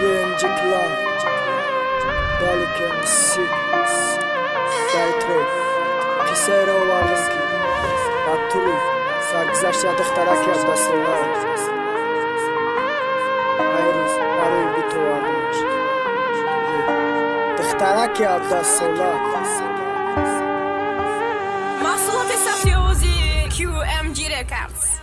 UMG Clan Daleken Sik Daytrek Pisero Varlinki Atuli Sargzashya Dıhtarak Yabdasılar Ayrız Arıy Bito Varlinki Dıhtarak Yabdasılar Mahsulat Safyozi QMG Records.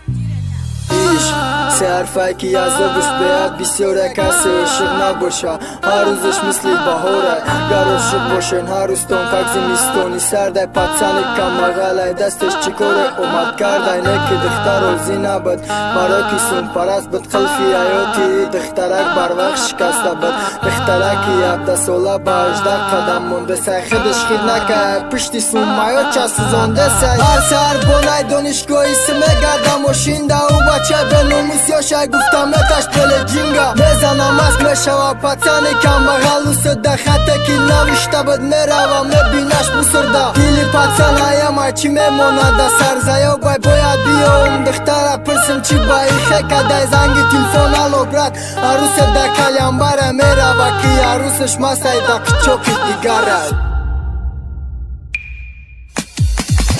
Ser fajki yazdobush beat bisjore ka se shigna bosha Haruzesh misli bahore Garoshik boshen haruston kak zimistoni Sardaj pacani ka maghalaj Dastesh chikore omad kardaj Neki dikhtaro zinabad Baroki sun paras bad khalfi ayoti Dikhtarak barvaq shikasta bad Dikhtaraki yabda sola bajda Qadam monde say khidish khid naka Pishti sun mayo chasuzonde say Har sar bonay donishgo isme gardam oshinda u bacha بنوموس یا شای گفتم اتش دل جینگا بزنم از مشوا پتانی کم بغلو سده خطه که نوشته بد میروم میبینش بسرده دیلی پتان هایم چی میمونه ده سرزایا بای باید بیام دختره پرسم چی بایی خیکه ده زنگی تلفون الو برد عروس ده کلیم بره میروه که عروسش مسای ده کچوکی دیگره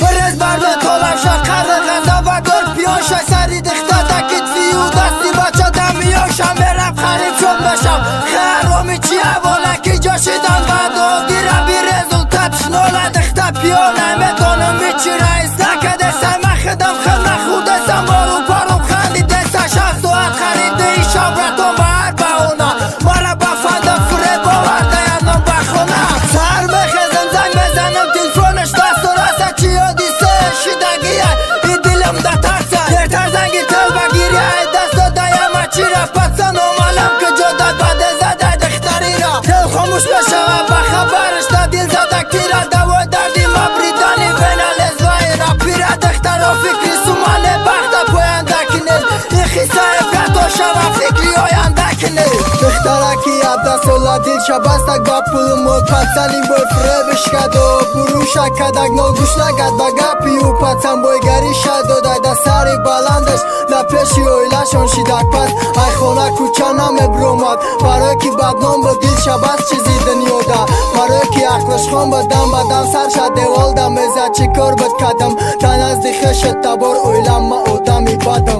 برز برده طولم شقر غذا و گرد پیان شای سری دخته دکت و دستی بچه دمیاشم برم خرید چون بشم خیرومی چی اوانکی جاشیدم و دو گیرم بی رزولتت نوله دخته پیانه میدانم چی رئیس نکده سمه خدم خدمه خوده سم بارو پاروم خندیده سشم ساعت خریده ایشم رتون با هر بهونه مرا با فنده فره باورده ینم بخونه سر بخزم زنگ بزنم تلفونش دست و راست چی یادی سه شیدگیه ای دلم ده ترسه درتر زنگی تل بگیریه دست و دایم چی را پتسن اومالم که جدا بده زده دختری را تل خاموش بشه و بخبرش دا دیل زده کیره دوای دردی مبریدانی بین لزوای را پیره دختر و فکری سوماله بخت پوینده کنیل این خیسه افرد و شما فکری آینده کنیل دخترکی عبدست اولا دیل شبستک با پولم مول پتسنی بای فره بشکد و بروشا کدک نول گوش نگد با گپی و پتسن بای گری شد و دایده سری بلندش لپشی اویلشون شیدک پس ای خونه کوچه نمه بروماد برای کی بدنام با دیل شبست چیزی دنیودا برای کی اخلش خون بدم بدم سرشد دیوال دم ازد چی کار بد کدم تا نزدیخ شد تبار اویلم ما آدمی بدم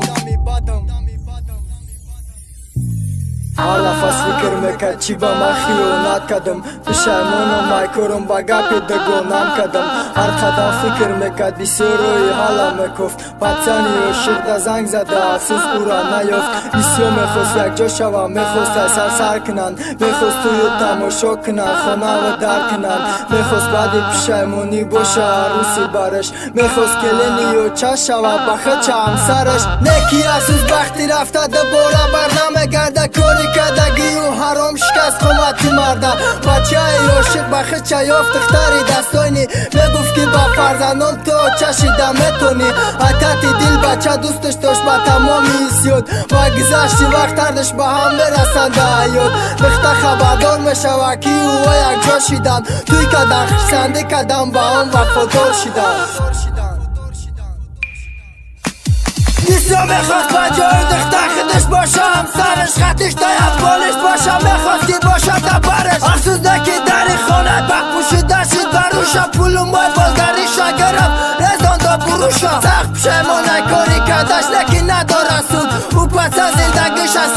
هر نفس فکر میکرد چی با من خیانت کردم پشیمانم میکرم با گپی دگونم کردم هر قدم فکر میکرد بسیار روی حالا میکفت پتسانی و شیخ زنگ زده افسوس او را نیافت بسیار میخواست یک جا شوم میخواست سر کنن میخواست توی تماشا کنن خانه و در کنن میخواست بعدی پشیمانی باشه عروسی برش میخواست کلینی و چه شوه بخه چه همسرش نکی افسوس بختی رفته دوباره برنمیگرده کاری کدگی و حرام شکست قومتی مرده بچه های عاشق بخی چه یافت دختری دستانی میگفت که با فرزندان تو چشیده میتونی حتیتی دل بچه دوستش داشت با تمامی زیاد و گذشتی وقت تردش با هم برسند حیات دخته خبردار میشه کی و یک جا شیدن توی کدن خرسنده کدن با هم وفادار شیدن بسیار میخواست با جای دخته خودش باشم سرش خطش دایم بالش باشم میخواست که باشد دبرش افسوس که دری خانه بخ پوشیده شد بروشم پولم باید بازگریشا گرفت رزان دا بروشم سخت پشیمانه کاری کردش لکی نداره سود او پس از زندگیش از